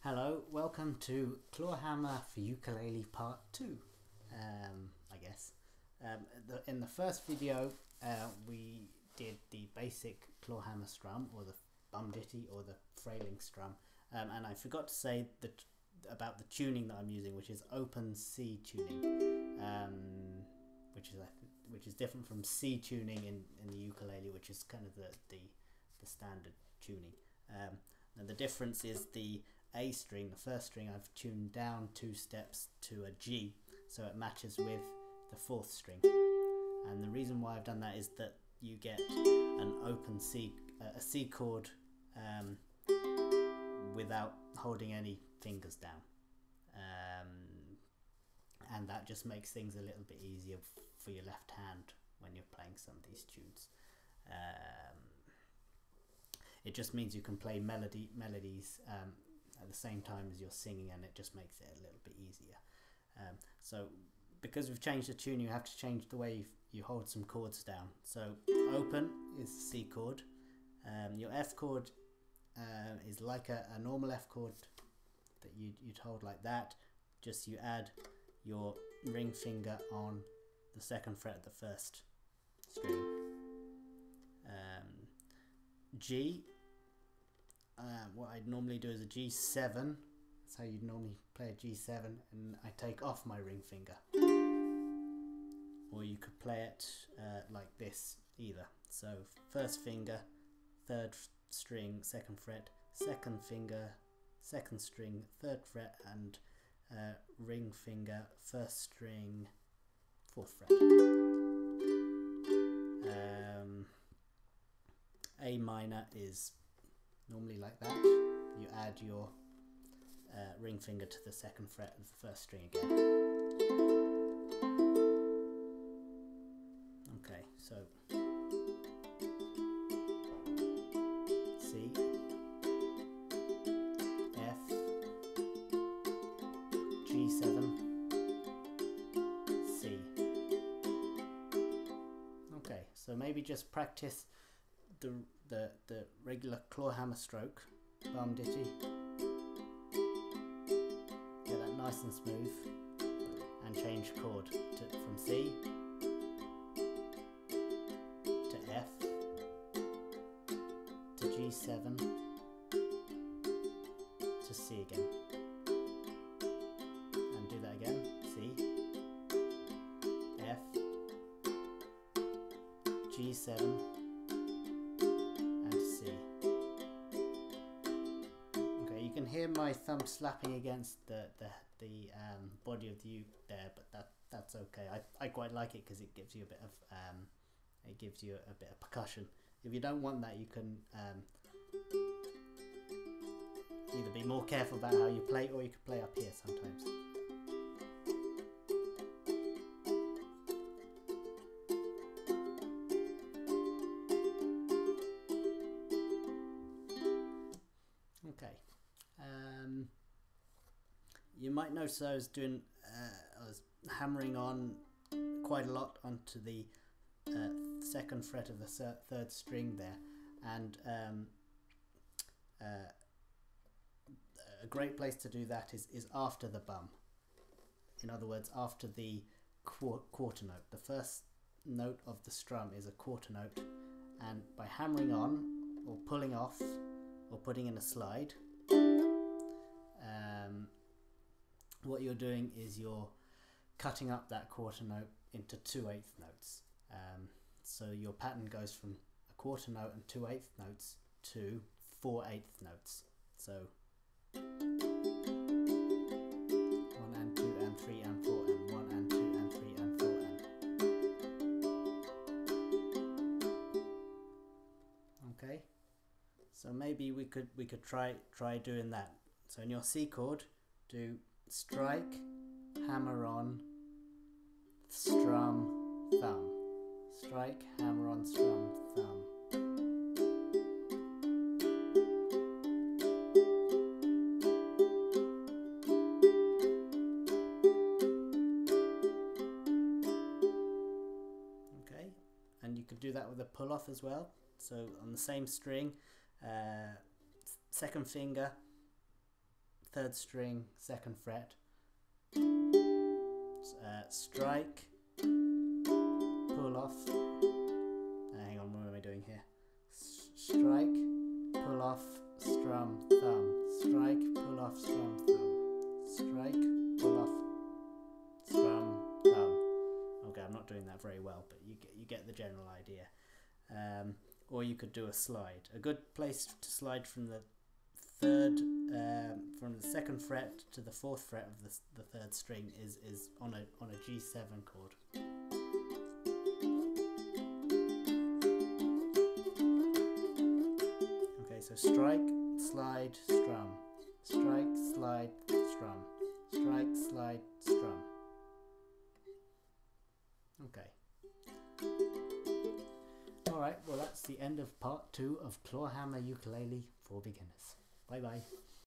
Hello, welcome to Clawhammer for Ukulele Part 2, I guess. In the first video, we did the basic Clawhammer strum, or the bum ditty, or the frailing strum, and I forgot to say about the tuning that I'm using, which is open C tuning, which is different from C tuning in the ukulele, which is kind of the standard tuning. And the difference is the A string, the first string, I've tuned down 2 steps to a G, so it matches with the 4th string. And the reason why I've done that is that you get an open C, a C chord without holding any fingers down, and that just makes things a little bit easier for your left hand when you're playing some of these tunes. It just means you can play melodies at the same time as you're singing, and it just makes it a little bit easier. So because we've changed the tune, you have to change the way you hold some chords down. So open is the C chord. Your F chord is like a normal F chord that you'd hold like that, just you add your ring finger on the 2nd fret of the 1st string. G, what I'd normally do is a G7. That's how you'd normally play a G7, and I take off my ring finger. Or you could play it like this either. So 1st finger, 3rd string, 2nd fret, 2nd finger, 2nd string, 3rd fret, and ring finger, 1st string, 4th fret. A minor is normally like that. You add your ring finger to the 2nd fret of the 1st string again. Okay, so C, F, G7, C. Okay, so maybe just practice the regular clawhammer stroke, bum ditty, get that nice and smooth, and change chord from C to F to G7 to C again, and do that again, C, F, G7, hear my thumb slapping against the body of the uke there, but that's okay. I quite like it because it gives you a bit of percussion. If you don't want that, you can either be more careful about how you play, or you can play up here sometimes. Okay. You might notice I was hammering on quite a lot onto the 2nd fret of the 3rd string there, and a great place to do that is after the bum. In other words, after the quarter note. The first note of the strum is a quarter note, and by hammering on, or pulling off, or putting in a slide, what you're doing is you're cutting up that quarter note into 2/8 notes. So your pattern goes from a quarter note and 2/8 notes to 4/8 notes. So 1 and 2 and 3 and 4 and 1 and 2 and 3 and 4 and. Okay. So maybe we could try doing that. So in your C chord, do strike, hammer on, strum, thumb. Strike, hammer on, strum, thumb. Okay, and you could do that with a pull off as well. So on the same string, 2nd finger, 3rd string, 2nd fret, strike, pull off, hang on, what am I doing here? Strike, pull off, strum, thumb, strike, pull off, strum, thumb, strike, pull off, strum, thumb. Okay, I'm not doing that very well, but you get the general idea. Or you could do a slide. A good place to slide from the 2nd fret to the 4th fret of the 3rd string is on a G7 chord. Okay, so strike, slide, strum, strike, slide, strum, strike, slide, strum. Okay. Alright, well that's the end of part 2 of Clawhammer Ukulele for Beginners. Bye bye.